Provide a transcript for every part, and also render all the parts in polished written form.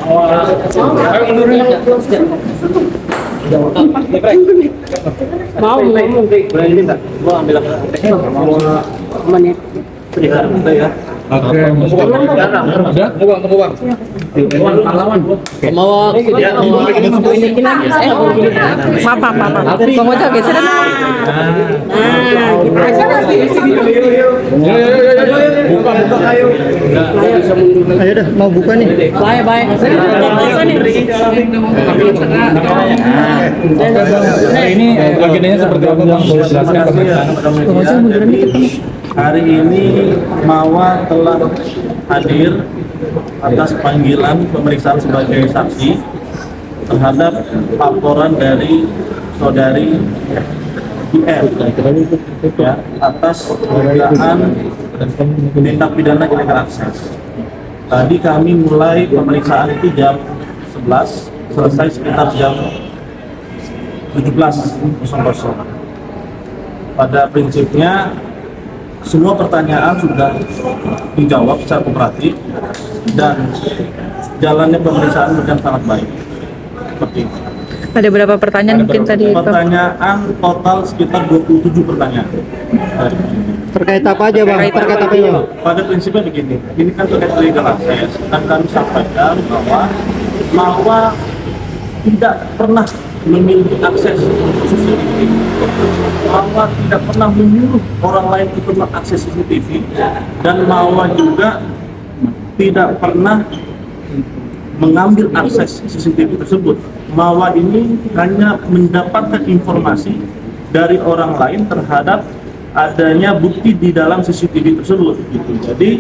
Mau ambil menit. Ya. Oke, pahlawan. Mau Buka. Ayo dah, mau buka nih. Baik. Ini agendanya seperti apa, Bang? Boleh jelaskan Hari ini Mawa telah hadir atas panggilan pemeriksaan sebagai saksi terhadap laporan dari saudari IR ya, atas dugaan tindak pidana illegal akses. Tadi kami mulai pemeriksaan itu jam 11, selesai sekitar jam 17.00. Pada prinsipnya semua pertanyaan sudah dijawab secara kooperatif dan jalannya pemeriksaan berjalan sangat baik. Seperti itu. Ada berapa pertanyaan mungkin tadi? Pertanyaan total sekitar 27 pertanyaan. Terkait apa aja, Bang? Terkait apa ya? Pada prinsipnya begini, ini kan terkait legal access dan kami sampaikan bahwa tidak pernah memiliki akses CCTV, bahwa tidak pernah menyuruh orang lain untuk mengakses CCTV, dan bahwa juga tidak pernah mengambil akses CCTV tersebut. Mawa ini hanya mendapatkan informasi dari orang lain terhadap adanya bukti di dalam CCTV tersebut. Gitu. Jadi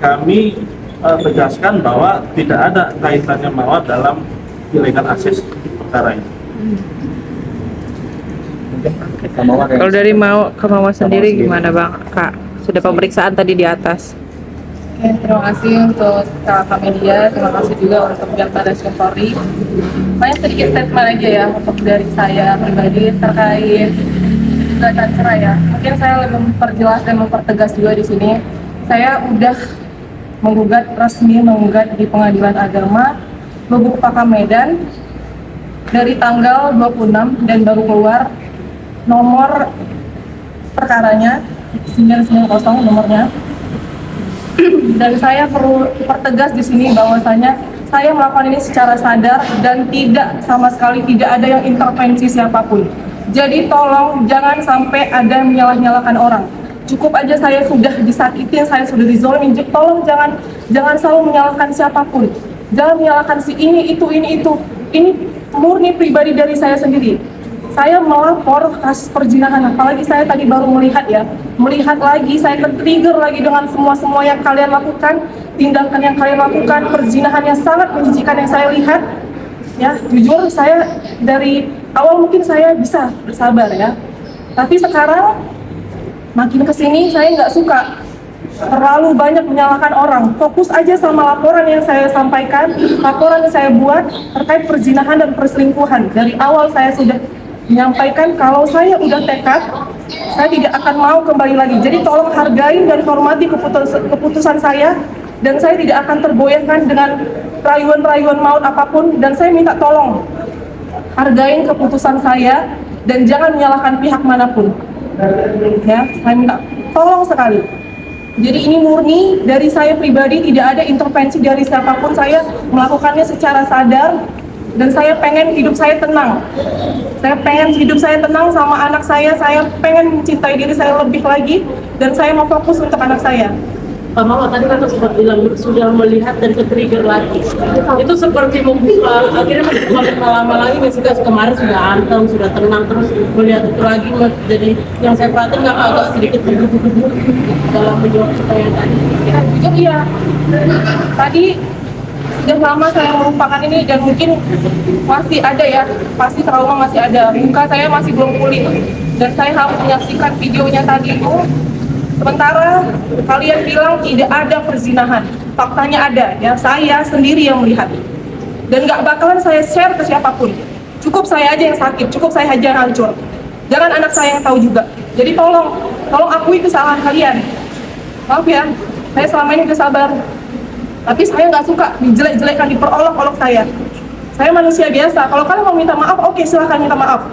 kami tegaskan bahwa tidak ada kaitannya Mawa dalam illegal access perkara ini. Kalau dari Mawa sendiri gimana, Bang? Kak, sudah pemeriksaan tadi di atas. Oke, terima kasih untuk kakak media, terima kasih juga untuk pihak Baris Krim Polri. Banyak sedikit statement aja ya untuk dari saya pribadi terkait gugatan cerai ya. Mungkin saya lebih memperjelas dan mempertegas juga di sini. Saya udah resmi menggugat di Pengadilan Agama Lubuk Pakam Medan dari tanggal 26 dan baru keluar nomor perkaranya 990 nomornya. Dan saya perlu pertegas di sini bahwasanya saya melakukan ini secara sadar dan tidak sama sekali tidak ada yang intervensi siapapun. Jadi tolong jangan sampai ada yang menyalah-nyalahkan orang. Cukup aja saya sudah disakitin, saya sudah dizolimi. Tolong jangan selalu menyalahkan siapapun. Jangan menyalahkan si ini itu. Ini murni pribadi dari saya sendiri. Saya melapor kasus perzinahan, apalagi saya tadi baru melihat lagi, saya tertrigger lagi dengan semua yang kalian lakukan, tindakan yang kalian lakukan, perzinahan yang sangat menjijikan yang saya lihat. Ya, jujur saya dari awal mungkin saya bisa bersabar ya, tapi sekarang makin kesini saya nggak suka terlalu banyak menyalahkan orang. Fokus aja sama laporan yang saya sampaikan, laporan yang saya buat terkait perzinahan dan perselingkuhan. Dari awal saya sudah menyampaikan kalau saya udah tekad, saya tidak akan mau kembali lagi. Jadi tolong hargai dan hormati keputusan saya, dan saya tidak akan tergoyahkan dengan rayuan-rayuan maut apapun. Dan saya minta tolong hargain keputusan saya dan jangan menyalahkan pihak manapun. Ya, saya minta tolong sekali. Jadi ini murni dari saya pribadi, tidak ada intervensi dari siapapun. Saya melakukannya secara sadar. Dan saya pengen hidup saya tenang. Saya pengen hidup saya tenang sama anak saya pengen mencintai diri saya lebih lagi, dan saya mau fokus untuk anak saya. Pak Mawa tadi kan sempat bilang sudah melihat dan ke-trigger lagi. Itu seperti membuka, akhirnya membuka lama lagi, misalnya kemarin sudah anteng, sudah tenang, terus melihat itu lagi. Jadi yang saya perhatiin nggak agak sedikit bergebu-gebu dalam menjawab pertanyaan tadi. Ya, jujur iya. Tadi sudah lama saya melupakan ini, dan mungkin masih ada ya, pasti trauma masih ada, muka saya masih belum pulih, dan saya harus menyaksikan videonya tadi itu. Sementara kalian bilang tidak ada perzinahan, faktanya ada ya, saya sendiri yang melihat, dan nggak bakalan saya share ke siapapun. Cukup saya aja yang sakit, cukup saya aja yang hancur, jangan anak saya yang tahu juga. Jadi tolong akui kesalahan kalian. Maaf ya, saya selama ini udah sabar. Tapi saya nggak suka dijelek-jelekan, diperolok-olok saya. Saya manusia biasa. Kalau kalian mau minta maaf, oke, silahkan minta maaf.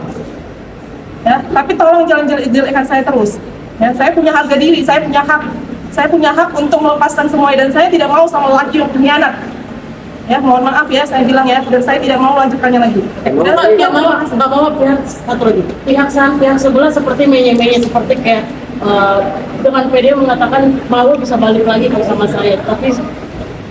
Ya, tapi tolong jangan jelek-jelekan saya terus. Ya, saya punya harga diri, saya punya hak. Saya punya hak untuk melepaskan semuanya dan saya tidak mau sama lelaki yang pengkhianat. Ya, mohon maaf ya, saya bilang ya, dan saya tidak mau lanjutkannya lagi. Dan Nggak mau pihak satu lagi. Pihak sebelah seperti menye-menye, seperti kayak dengan PD mengatakan mau bisa balik lagi bersama saya. Tapi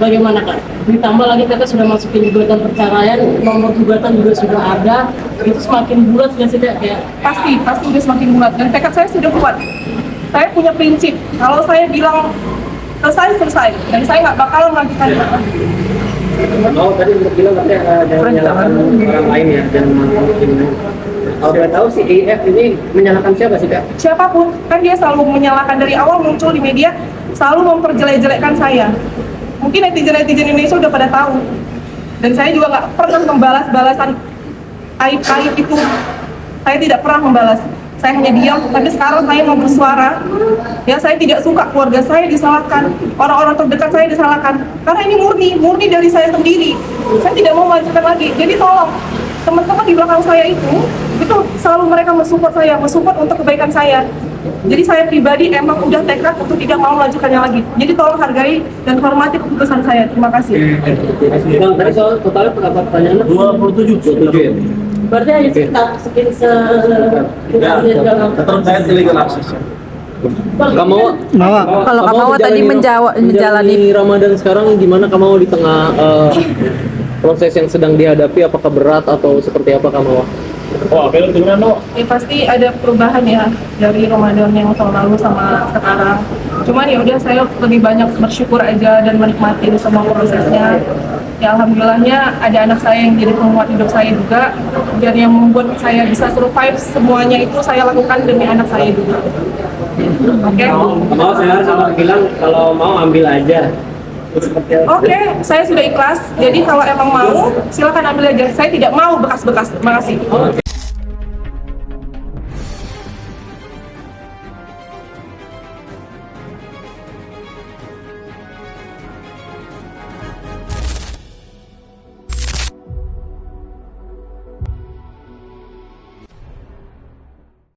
bagaimana Kak? Ditambah lagi kita sudah masukin gugatan perceraian, nomor gugatan juga sudah ada. Itu semakin bulat nggak sih Kak? Kayak pasti udah semakin bulat dan tekad saya sudah kuat. Saya punya prinsip, kalau saya bilang selesai dan saya nggak bakalan melanjutkannya. Oh, tadi untuk bilang katanya jangan menyalahkan orang lain ya, jangan mungkin. Kalau kita tahu si EF ini menyalahkan siapa sih Kak? Siapapun, kan dia selalu menyalahkan dari awal muncul di media, selalu memperjelek-jelekkan saya. Mungkin netizen-netizen Indonesia udah pada tahu. Dan saya juga nggak pernah membalas-balasan aib-aib itu. Saya tidak pernah membalas. Saya hanya diam, tapi sekarang saya mau bersuara. Ya, saya tidak suka keluarga saya disalahkan, orang-orang terdekat saya disalahkan. Karena ini murni dari saya sendiri. Saya tidak mau melanjutkan lagi. Jadi tolong, teman-teman di belakang saya itu selalu mereka mensupport untuk kebaikan saya. Jadi saya pribadi emang udah tekad untuk tidak mau melanjutkannya lagi. Jadi tolong hargai dan hormati keputusan saya. Terima kasih. Bang, tadi soal totalnya berapa pertanyaan? 27 ya? berarti hanya sekitar Ya, terkait illegal access. Kamu Kalau Kamawa tadi menjalani Ramadan sekarang gimana Kamawa di tengah proses yang sedang dihadapi, apakah berat atau seperti apa Kamawa? Oh, film gimana no? Ya, pasti ada perubahan ya dari Ramadan yang tahun lalu sama sekarang. Cuman ya udah, saya lebih banyak bersyukur aja dan menikmati semua prosesnya. Ya alhamdulillahnya ada anak saya yang jadi penguat hidup saya juga, dan yang membuat saya bisa survive semuanya itu saya lakukan demi anak saya juga. Oke? Kamawa saya sama bilang kalau mau ambil aja. Oke, saya sudah ikhlas. Jadi kalau emang mau, silakan ambil aja. Saya tidak mau bekas-bekas. Terima kasih.